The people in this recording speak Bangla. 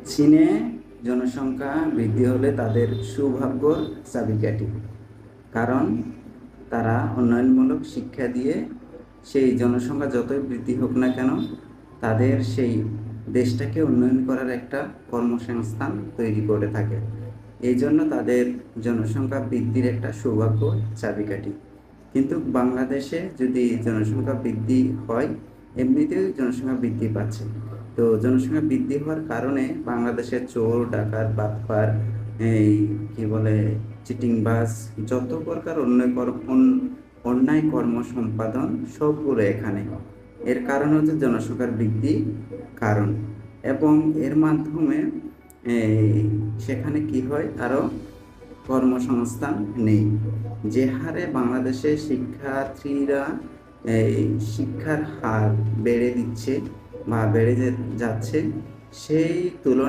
চীনে জনসংখ্যা বৃদ্ধি হলে তাদের সৌভাগ্যর চাবিকাঠি, কারণ তারা উন্নয়নমূলক শিক্ষা দিয়ে সেই জনসংখ্যা যতই বৃদ্ধি হোক না কেন তাদের সেই দেশটাকে উন্নয়ন করার একটা কর্মসংস্থান তৈরি করে থাকে। এই জন্য তাদের জনসংখ্যা বৃদ্ধির একটা সৌভাগ্য চাবিকাঠি। কিন্তু বাংলাদেশে যদি জনসংখ্যা বৃদ্ধি হয়, এমনিতেই জনসংখ্যা বৃদ্ধি পাচ্ছে, তো জনসংখ্যা বৃদ্ধি হওয়ার কারণে বাংলাদেশের চোর ডাকাত বাটপার, এই কি বলে চিটিংবাজ, যত প্রকার অন্যায় কর্ম সম্পাদন সবগুলো এখানে। এর কারণ হচ্ছে জনসংখ্যার বৃদ্ধি কারণ। এবং এর মাধ্যমে এই সেখানে কি হয়, আরো কর্মসংস্থান নেই। যে হারে বাংলাদেশের শিক্ষার্থীরা এই শিক্ষার হার বেড়ে দিচ্ছে বা বেড়ে যাচ্ছে, সেই তুলনায়